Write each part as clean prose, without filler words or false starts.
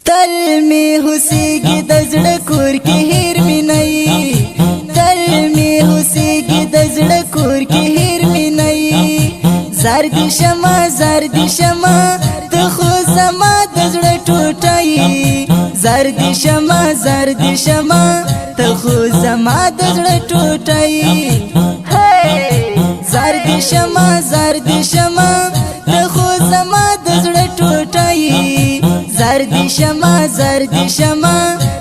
تل می حسیگی دزړ کور کې هیر می نه تل می حسیگی دزړ کور کې هیر می نه زردی شمع ته خو زما دزړ ټوټای زردی شمع ته خو زما دزړ ټوټای زردی شمع ته خو زما دزړ ټوټای زردی شمع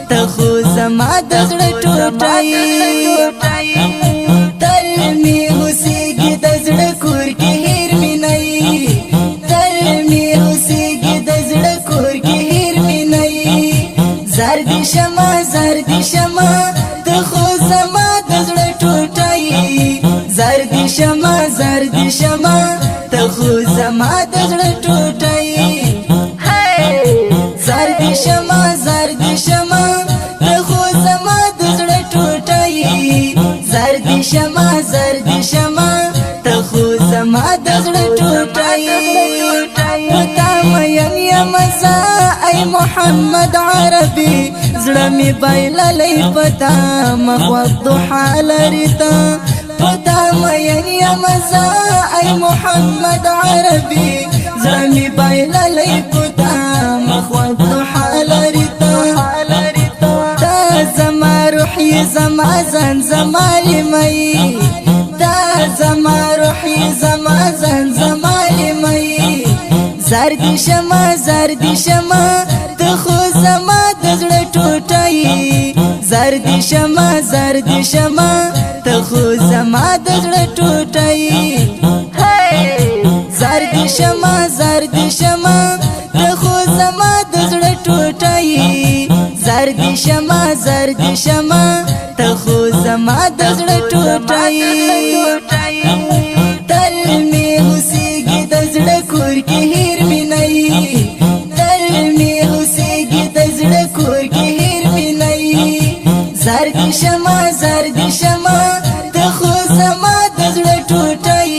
ته خو زما دزړ ټوټای تل می حسیگی دزړ کور کې هیر می نه تل می حسیگی دزړ کور کې هیر می نه زردی شمع ته خو زما دزړ ټوټای زردی شمع ته خو زما دزړ ټوټای زردی شمع ته خو زما دزړ ټوټای زردی شمع ته خو زما دزړ ټوټای پتا مین یا مزا ای محمد عربی زړه می بایللې پتا مخ ضحا لریتا پتا مین یا مزا ای محمد عربی زړه می بایللې پتا مخ ضحا لریتا زما روحي زما زن زما لمي دا زما روحي زما زن زما لمي زردی شمع ته خو زما دزړ ټوټای زردی شمع ته خو زما دزړ ټوټای زردی شمع ته خو زما دزړ ټوټای زردی شمع ته خو زما دزړ ټوټای تل می حسیگی دزړ کور کې هیر می نه تل می حسیگی دزړ کور کې هیر می نه زردی شمع ته خو زما دزړ ټوټای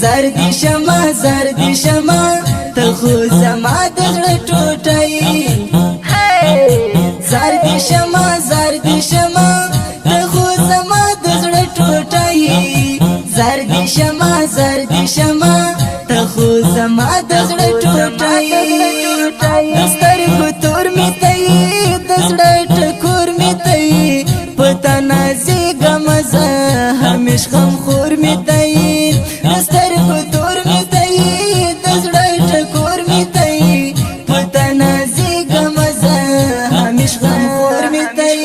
زردی شمع ته خو زما دزړ ټوټای زردی شمع ته خو زما دزړ ټوټای زردی شمع ته خو زما دزړ ټوټای سترګو تور می تای دزړ ټکور می تای پتا نازي غمزه همیش غم خور می تای سترګو تور می تای دزړ ټکور می تای پتا نازي غمزه همیش غم خور می تای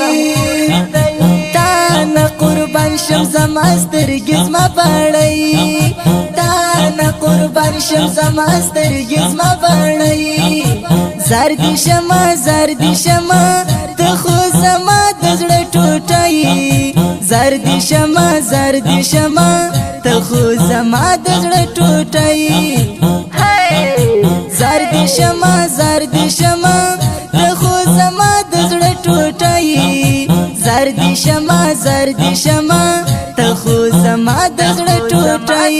تا نه قربان شم زما سترګې زما پړای تا نه قربان شم زما سترګې زما پړای زردی شمع ته خو زما دزړ ټوټای زردی شمع ته خو زما دزړ ټوټای زردی شمع ته خو زما دزړ ټوټای زردی شمع ته خو زما دزړ ټوټای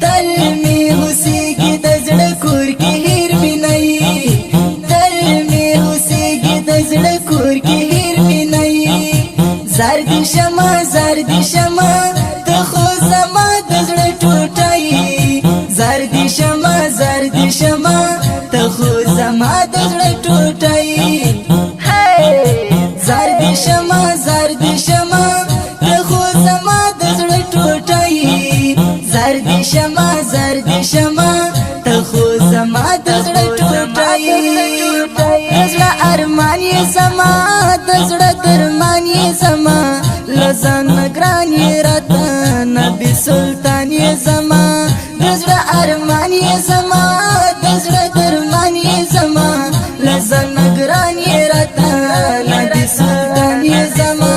تل می حسیگی دزړ کور کې هیر می نه تل می حسیگی دزړ کور کې هیر می نه زردی شمع ته خو زما دزړ ټوټای زردی شمع ته خو زما دزړ ټوټای زردی شمع ته خو زما دزړ ټوټای زردی شمع ته خو زما دزړ ټوټای دزړه ارمان یې زما دزړه درمان یې زما لزان ګران یې راته نبی سلطان یې زما دزړه ارمان یې زما دزړه درمان یې زما لزان ګران یې راته نبی سلطان یې زما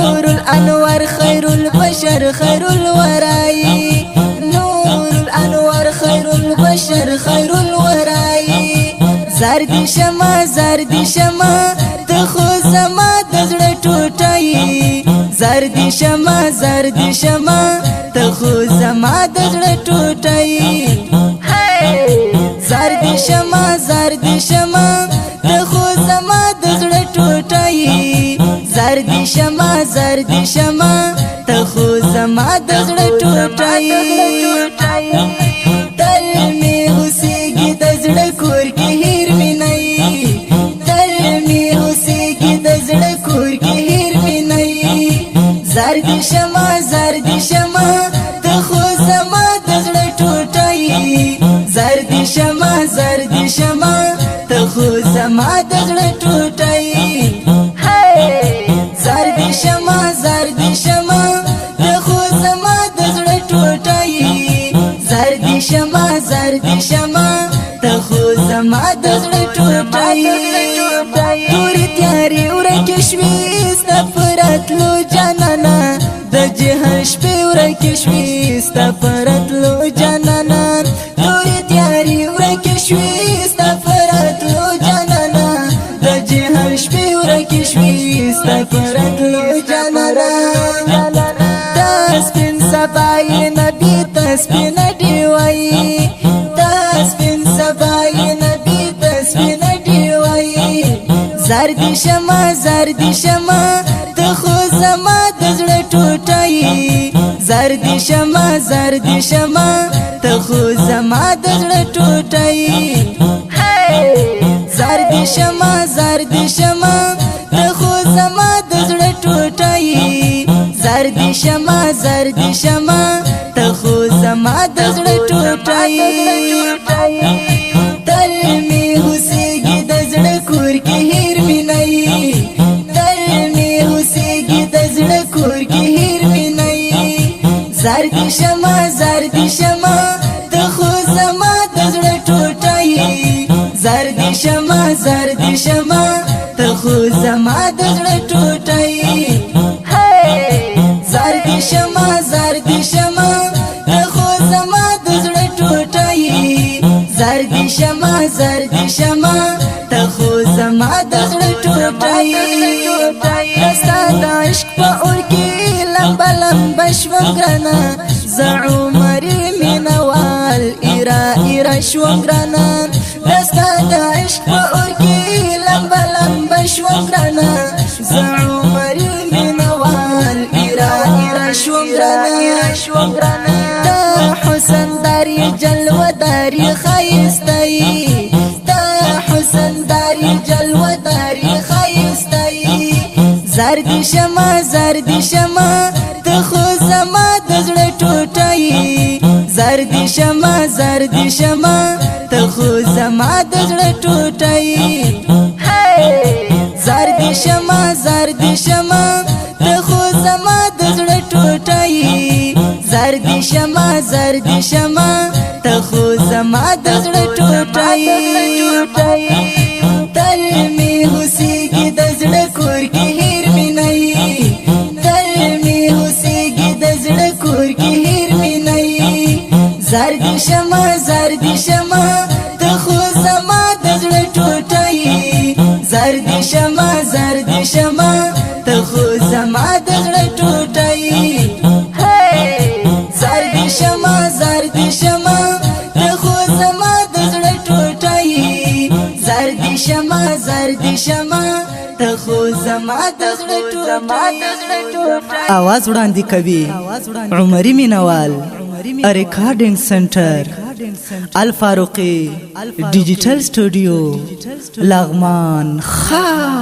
نور الانوار خیر البشر خیر الورای نور الانوار خیر البشر خیر الورای زردی شمع ته خو زما دزړ ټوټای زردی شمع ته خو زما دزړ ټوټای زردی شما زرد شما ته خو زما د زړه ټوټه زرد شما ته خو زما د زړه ټوټه تل می اوسېږي د زړه کور کې هیر می نه تل می اوسېږي د زړه کور کې هیر می نه زرد شما ته خو زما د زړه ټوټه زرد شما ته خو زما د زړه ټوټه زرد شما ته خو زما د زړه ټوټه زرد شما ته خو زما د زړه ټوټه تورې تیارې ورکې شوې ستا په راتلو جانانه د جهان شپې ورکې شوې ستا په راتلو جانانه تورې تیارې ورکې شوې ستا په راتلو جانانه د جهان شپې ورکې شوې ستا په راتلو جانانه دا سپین سبا یې نبي ته سپینه ډیوایي دا سپین سبا یې نبي ته سپینه ډیوایي زرد شما ته خو زما د زړه ټوټه زرد شما ته خو زما د زړه ټوټه زرد شما ته خو زما د زړه ټوټه زرد شما ته خو زما د زړه ټوټه تل می اوسېږي د زړه کور کې هیر می نه تل می اوسېږي د زړه کور کې هیر می نه زرد شما ته خو زما د زړه ټوټه زرد شما ته خو زما د زړه ټوټه زرد شما ته خو زما د زړه ټوټه زرد شما ته خو زما د زړه ټوټه ستا د عشق په اور کې لمبه لمبه شوم ګرانه زه عمر مینوال ایره شوم ګرانه ستا د عشق په اور کې لمبه لمبه شوم ګرانه زه عمر مینوال ایره شوم ګرانه دا حسن داری جلوه داری ښایسته دا حسن داری جلوه داری ښایسته زرد شما ته خو زما د زړه ټوټه زرد شما ته خو زما د زړه ټوټه زرد شما ته خو زما د زړه ټوټه زرد شما ته خو زما د زړه ټوټه تل می اوسېږي د زړه کور کې هیر می نه تل می اوسېږي د زړه کور کې هیر می نه زرد شما ته خو زما د زړه ټوټه زرد شما ته خو زما د زړه ټوټه زرد شما ته خو زما د زړه ټوټه زرد شما ته خو زما د زړه ټوټه आवाज وړاندې کوي عمري مینوال ریکارډینګ سنټر الفاروقي ډیجیټل سټوډیو لغمان خاص